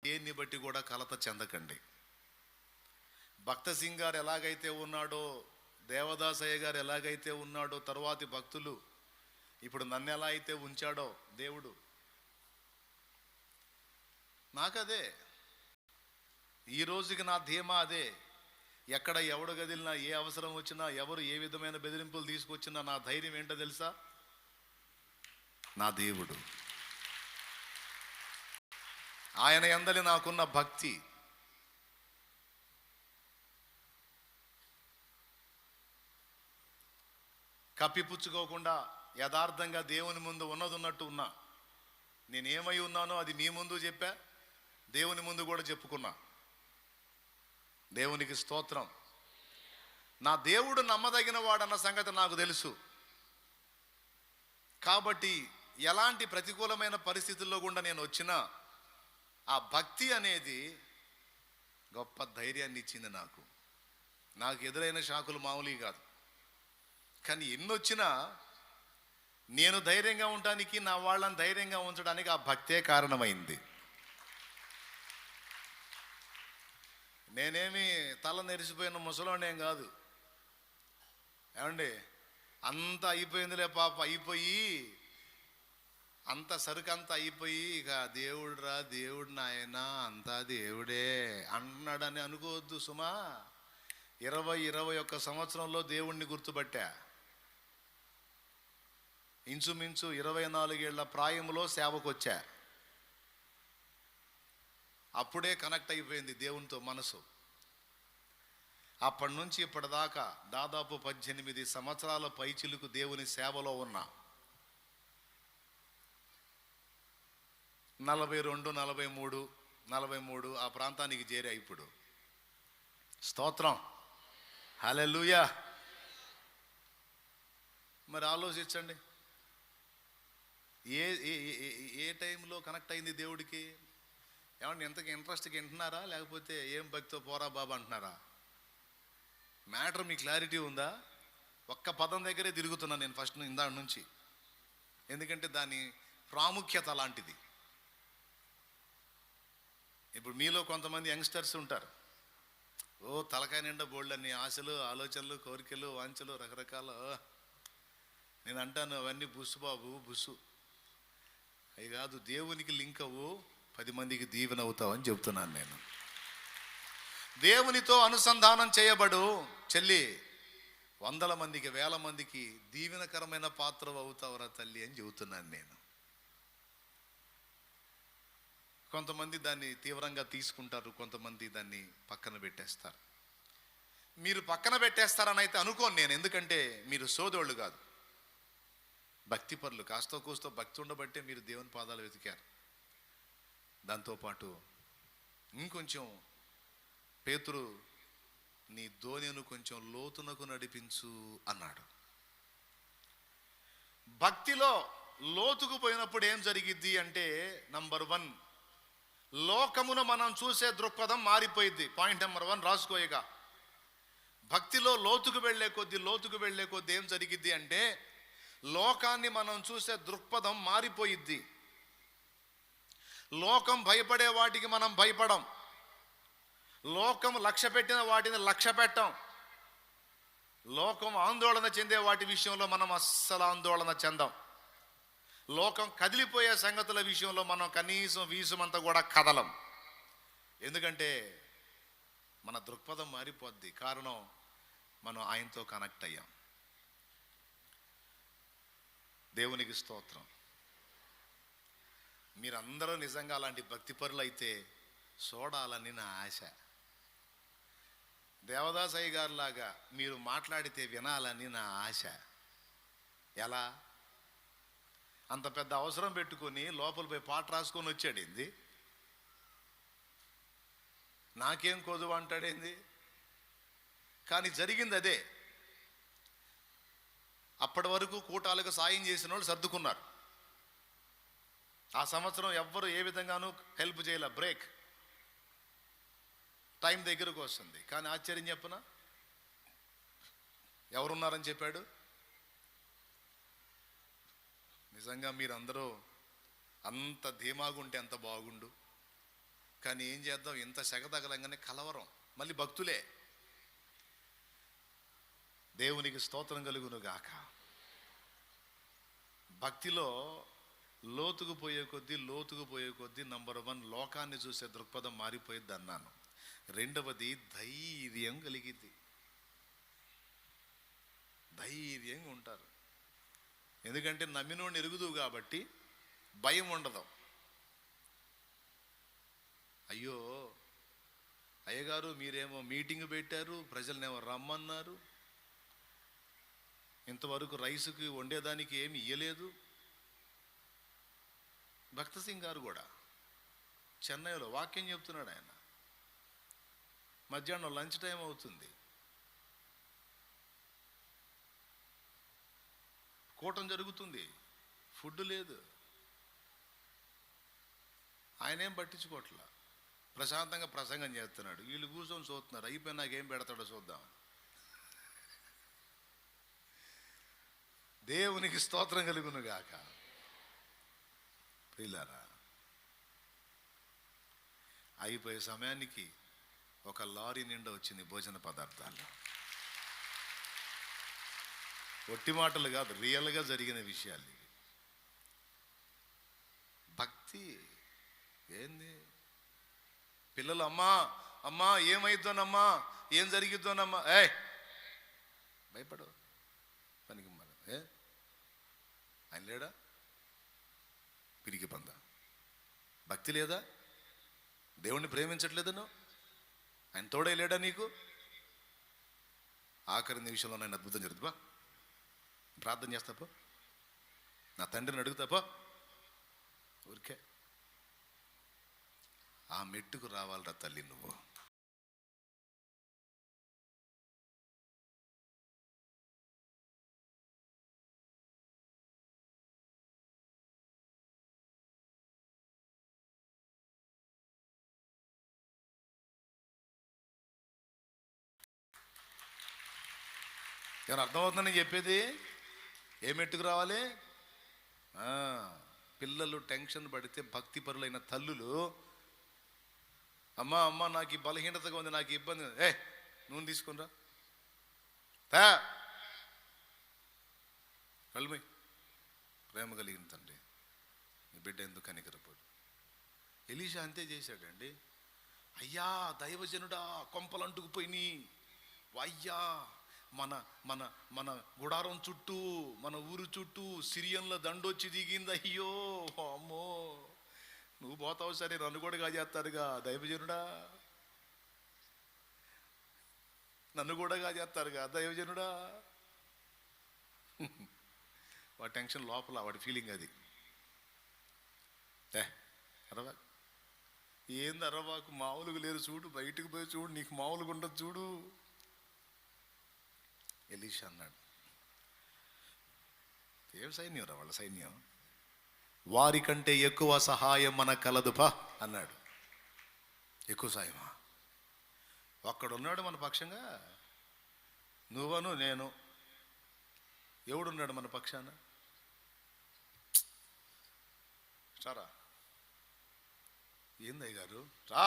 దేన్ని బట్టి కూడా కలత చెందకండి. భక్త సింగ్ గారు ఎలాగైతే ఉన్నాడో, దేవదాసయ్య గారు ఎలాగైతే ఉన్నాడో, తరువాతి భక్తులు ఇప్పుడు నన్ను ఎలా అయితే ఉంచాడో దేవుడు, నాకదే ఈ రోజుకి నా ధీమా అదే. ఎక్కడ ఎవడు గదిలినా, ఏ అవసరం వచ్చినా, ఎవరు ఏ విధమైన బెదిరింపులు తీసుకొచ్చినా నా ధైర్యం ఏంటో తెలుసా? నా దేవుడు, ఆయన యందలి నాకున్న భక్తి. కప్పిపుచ్చుకోకుండా యథార్థంగా దేవుని ముందు ఉన్నట్టు ఉన్నా. నేనేమై ఉన్నానో అది మీ ముందు చెప్పా, దేవుని ముందు కూడా చెప్పుకున్నా. దేవునికి స్తోత్రం. నా దేవుడు నమ్మదగిన వాడన్న సంగతి నాకు తెలుసు. కాబట్టి ఎలాంటి ప్రతికూలమైన పరిస్థితుల్లో గుండా నేను వచ్చినా ఆ భక్తి అనేది గొప్ప ధైర్యాన్ని ఇచ్చింది నాకు. నాకు ఎదురైన షాకులు మామూలు కాదు. కానీ ఎన్నొచ్చినా నేను ధైర్యంగా ఉండటానికి, నా వాళ్ళని ధైర్యంగా ఉంచడానికి ఆ భక్తే కారణమైంది. నేనేమి తల నెరిసిపోయిన ముసలోనేం కాదు. ఏమండి, అంత అయిపోయిందిలే పాప, అయిపోయి అంత సరుకు అంతా అయిపోయి ఇక దేవుడురా, దేవుడు నాయనా, అంతా దేవుడే అంటున్నాడని అనుకోవద్దు సుమా. 21 సంవత్సరంలో దేవుణ్ణి గుర్తుపట్టా. ఇంచుమించు 24 ఏళ్ల ప్రాయంలో సేవకొచ్చా. అప్పుడే కనెక్ట్ అయిపోయింది దేవునితో మనసు. అప్పటి నుంచి ఇప్పటిదాకా దాదాపు 18 సంవత్సరాల పైచిలుకు దేవుని సేవలో ఉన్నా. 42, 43, 43 ఆ ప్రాంతానికి చేరా ఇప్పుడు. స్తోత్రం, హల్లెలూయా. మరి ఆలోచించండి, ఏ ఏ టైంలో కనెక్ట్ అయింది దేవుడికి? ఏమన్నా ఎంతకి ఇంట్రెస్ట్కి వింటున్నారా, లేకపోతే ఏం భక్తితో పోరా బాబా అంటున్నారా? మ్యాటర్ మీ క్లారిటీ ఉందా? ఒక్క పదం దగ్గరే తిరుగుతున్నాను నేను ఫస్ట్ ఇందాక నుంచి. ఎందుకంటే దాని ప్రాముఖ్యత అలాంటిది. ఇప్పుడు మీలో కొంతమంది యంగ్స్టర్స్ ఉంటారు. తలకాయ నిండా బోల్డన్ని ఆశలు, ఆలోచనలు, కోరికలు, వాంఛలు, రకరకాల. నేను అంటాను, అవన్నీ బుస్సు బాబు, బుస్సు. అవి కాదు, దేవునికి లింక్ అవ్వు, 10 మందికి దీవెన అవుతావు అని చెబుతున్నాను నేను. దేవునితో అనుసంధానం చేయబడు చెల్లి, 100 మందికి, 1000 మందికి దీవెనకరమైన పాత్ర అవుతావురా తల్లి అని చెబుతున్నాను నేను. కొంతమంది దాన్ని తీవ్రంగా తీసుకుంటారు, కొంతమంది దాన్ని పక్కన పెట్టేస్తారు. మీరు పక్కన పెట్టేస్తారని అయితే అనుకోను నేను. ఎందుకంటే మీరు సోదోళ్ళు కాదు, భక్తిపరులు. కాస్తో కూస్తో భక్తి ఉండబట్టే మీరు దేవుని పాదాలు వెతికారు. దాంతోపాటు ఇంకొంచెం పేతురు, నీ ధోనిను కొంచెం లోతునకు నడిపించు అన్నాడు. భక్తిలో లోతుకు పోయినప్పుడు ఏం జరిగిద్ది అంటే, నంబర్ 1, లోకమును మనం చూసే దృక్పథం మారిపోయింది. Point number 1 రాసుకోయగా. భక్తిలో లోతుకు వెళ్లే కొద్దీ ఏం జరిగిద్ది అంటే, లోకాన్ని మనం చూసే దృక్పథం మారిపోయిద్ది. లోకం భయపడే వాటికి మనం భయపడం, లోకం లక్ష్య పెట్టిన వాటిని లక్ష్య పెట్టం, లోకం ఆందోళన చెందే వాటి విషయంలో మనం అస్సలు ఆందోళన చెందాం. లోకం కదిలిపోయే సంగతుల విషయంలో మనం కనీసం వీసుమంతా కూడా కదలం. ఎందుకంటే మన దృక్పథం మారిపోద్ది. కారణం, మనం ఆయనతో కనెక్ట్ అయ్యాం. దేవునికి స్తోత్రం. మీరందరూ నిజంగా అలాంటి భక్తిపరులు అయితే చూడాలని నా ఆశ. దేవదాసయ్య గారు లాగా మీరు మాట్లాడితే వినాలని నా ఆశ. ఎలా? అంత పెద్ద అవసరం పెట్టుకొని లోపల పోయి పాట రాసుకొని వచ్చాడేంది? నాకేం కొదువు అంటాడేంది? కానీ జరిగింది అదే. అప్పటి వరకు కూటాలకు సాయం చేసిన వాళ్ళు సర్దుకున్నారు. ఆ సంవత్సరం ఎవ్వరు ఏ విధంగానూ హెల్ప్ చేయలే. బ్రేక్ టైం దగ్గరకు వస్తుంది. కానీ ఆశ్చర్యం చెప్పనా, ఎవరున్నారని చెప్పాడు? నిజంగా మీరందరూ అంత ధీమాగుంటే ఎంత బాగుండు. కానీ ఏం చేద్దాం, ఇంత సెగ తగలంగానే కలవరం. మళ్ళీ భక్తులే. దేవునికి స్తోత్రం కలుగును గాక. భక్తిలో లోతుకు పోయే కొద్దీ నంబర్ 1 లోకాన్ని చూసే దృక్పథం మారిపోయిద్ది అన్నాను. రెండవది ధైర్యం కలిగిద్ది. ధైర్యంగా ఉంటారు. ఎందుకంటే నమ్మినోడిని ఎరుగుదు కాబట్టి భయం ఉండదు. అయ్యో అయ్యగారు మీరేమో మీటింగ్ పెట్టారు, ప్రజలనేమో రమ్మన్నారు, ఇంతవరకు రైసుకి వండేదానికి ఏమి ఇయ్యలేదు. భక్త సింగ్ గారు కూడా చెన్నైలో వాక్యం చెప్తున్నాడు. ఆయన మధ్యాహ్నం లంచ్ టైం అవుతుంది, కూటం జరుగుతుంది, ఫుడ్ లేదు. ఆయనేం పట్టించుకోవట్లా, ప్రశాంతంగా ప్రసంగం చేస్తున్నాడు. వీళ్ళు కూర్చొని చూస్తున్నారు. అయిపోయి నాకేం పెడతాడో చూద్దాం. దేవునికి స్తోత్రం కలుగును గాక. ప్రియులారా, అయిపోయే సమయానికి ఒక లారీ నిండా వచ్చింది భోజన పదార్థాలు. ఒట్టి మాటలు కాదు, రియల్గా జరిగిన విషయాలు. భక్తి ఏంది? పిల్లలు అమ్మా అమ్మా ఏమైద్దోనమ్మా, ఏం జరిగిద్దోనమ్మా, భయపడు పనికి మన ఆయన లేడా? పిరికి పంద. భక్తి లేదా? దేవుణ్ణి ప్రేమించట్లేదు నువ్వు? ఆయన తోడే లేడా నీకు? ఆఖరి నిమిషంలో నేను అద్భుతం జరుగుతుందా? ప్రార్థన చేస్తాపో, నా తండ్రిని అడుగుతాపో. ఊరికే ఆ మెట్టుకు రావాలరా తల్లి నువ్వు. ఏమైనా అర్థమవుతుందని చెప్పేది? ఏ మెట్టుకు రావాలి? పిల్లలు టెన్షన్ పడితే భక్తి పరులైన తల్లులు, అమ్మా అమ్మ నాకు ఈ బలహీనతగా ఉంది, నాకు ఇబ్బంది, నూనె తీసుకునిరా, కళ్ళమై. ప్రేమ కలిగిన తండ్రి, నీ బిడ్డ ఎందుకు కనికరపోడు? ఎలీషా అంతే చేశాడండి. అయ్యా దైవజనుడా, కొంపలు అంటుకుపోయినాయి, అయ్యా మన మన మన గుడారం చుట్టూ, మన ఊరు చుట్టూ సిరియన్ల దండొచ్చి దిగింది. అయ్యో అమ్మో, నువ్వు పోతావు సరే, నన్ను కూడా కాజేస్తారుగా దైవజనుడా, నన్ను కూడా కాజేస్తారుగా దైవజనుడా. వాడి టెన్షన్ లోపల, వాడి ఫీలింగ్ అది. అరవా ఏంది అరవాకు, మామూలుగా లేరు చూడు, బయటకు పోయి చూడు, నీకు మామూలుగా ఉండదు చూడు. ఎలీషా అన్నాడు, ఏం సైన్యం రా వాళ్ళ సైన్యం, వారికంటే ఎక్కువ సహాయం మన కలదుపా అన్నాడు. ఎక్కువ సాయమా? ఒక్కడున్నాడు మన పక్షంగా, నువ్వను నేను. ఎవడున్నాడు మన పక్షాన? సారా ఏందయ్య గారు రా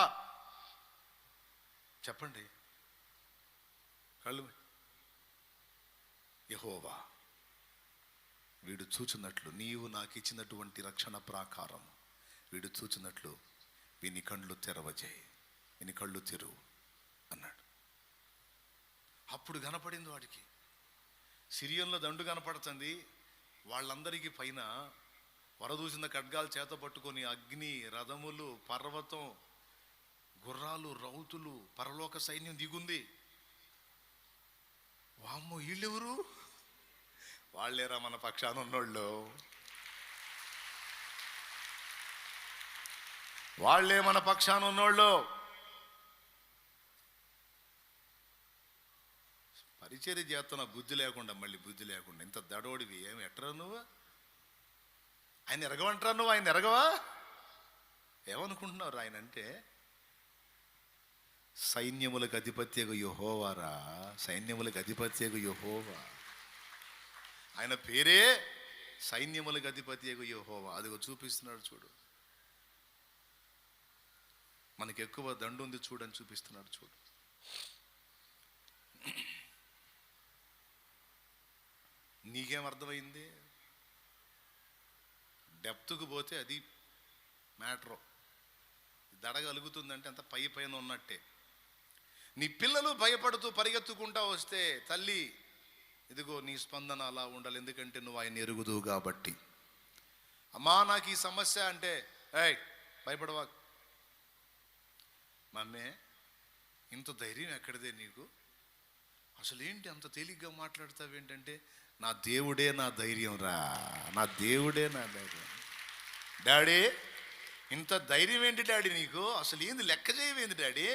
చెప్పండి. కళ్ళు యెహోవా వీడు చూచున్నట్లు, నీవు నాకు ఇచ్చినటువంటి రక్షణ ప్రాకారం వీడు చూచున్నట్లు వీని కళ్ళు తెరవజేయి, వీని కళ్ళు తెరువు అన్నాడు. అప్పుడు కనపడింది వాడికి, సిరియన్లో దండు కనపడుతుంది. వాళ్ళందరికీ పైన వరదూసిన ఖడ్గాలు చేత పట్టుకొని అగ్ని, రథములు, పర్వతం, గుర్రాలు, రౌతులు, పరలోక సైన్యం దిగుంది. వామ్మో వీళ్ళెవరు? వాళ్ళేరా మన పక్షాన ఉన్నోళ్ళు, వాళ్ళే మన పక్షాన ఉన్నోళ్ళు. పరిచర్య చేస్తున్న బుద్ధి లేకుండా, మళ్ళీ బుద్ధి లేకుండా ఇంత దడోడివి ఏమి ఎట్టరా నువ్వు? ఆయన ఎరగవంటరా నువ్వు? ఆయన ఎరగవా? ఏమనుకుంటున్నారు ఆయన అంటే? సైన్యములకు అధిపత్యగు యెహోవారా, సైన్యములకు అధిపత్యగు యెహోవా. ఆయన పేరే సైన్యములకు అధిపత్యగు యెహోవా. అదిగో చూపిస్తున్నాడు చూడు. మనకి ఎక్కువ దండు ఉంది చూడని చూపిస్తున్నాడు. చూడు, నీకేం అర్థమైంది? డెప్త్కు పోతే అది మ్యాటరు. దడగలుగుతుందంటే అంత పై పైన ఉన్నట్టే. నీ పిల్లలు భయపడుతూ పరిగెత్తుకుంటా వస్తే, తల్లి ఇదిగో నీ స్పందన అలా ఉండాలి, ఎందుకంటే నువ్వు ఆయన ఎరుగుదువు కాబట్టి. అమ్మా నాకు ఈ సమస్య అంటే, ఏయ్ భయపడవా మమ్మే, ఇంత ధైర్యం ఎక్కడిదే నీకు? అసలు ఏంటి అంత తేలిగ్గా మాట్లాడతావు ఏంటంటే, నా దేవుడే నా ధైర్యం రా, నా దేవుడే నా ధైర్యం. డాడీ ఇంత ధైర్యం ఏంటి డాడీ నీకు? అసలు ఏంది లెక్క చేయవేంది డాడీ?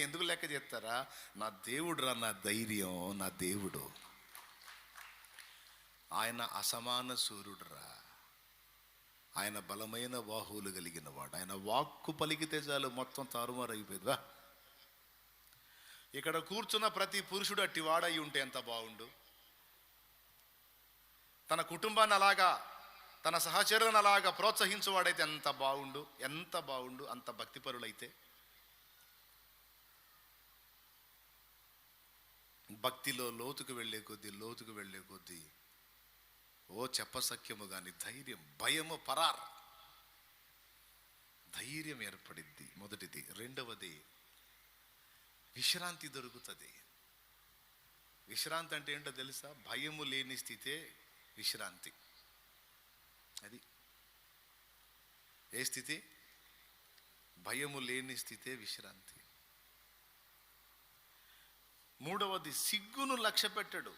ఎందుకు లెక్క చేస్తారా? నా దేవుడు రా నా ధైర్యం, నా దేవుడు. ఆయన అసమాన సూర్యుడు రా, ఆయన బలమైన బాహువులు కలిగిన వాడు. ఆయన వాక్కు పలికితే చాలు మొత్తం తారుమారు అయిపోయిందివా. ఇక్కడ కూర్చున్న ప్రతి పురుషుడు అట్టి వాడై ఉంటే ఎంత బాగుండు. తన కుటుంబాన్ని అలాగా, తన సహచరులను అలాగా ప్రోత్సహించువాడైతే ఎంత బాగుండు, ఎంత బాగుండు. అంత భక్తిపరులైతే, భక్తిలో లోతుకు వెళ్ళే కొద్దీ ఓ చెప్పసఖ్యము కానీ ధైర్యం, భయము పరార్, ధైర్యం ఏర్పడిద్ది. మొదటిది. రెండవది, విశ్రాంతి దొరుకుతుంది. విశ్రాంతి అంటే ఏంటో తెలుసా? భయము లేని స్థితే విశ్రాంతి. అది ఏ స్థితి? భయము లేని స్థితే విశ్రాంతి. మూడవది, సిగ్గును లక్ష్య పెట్టడు.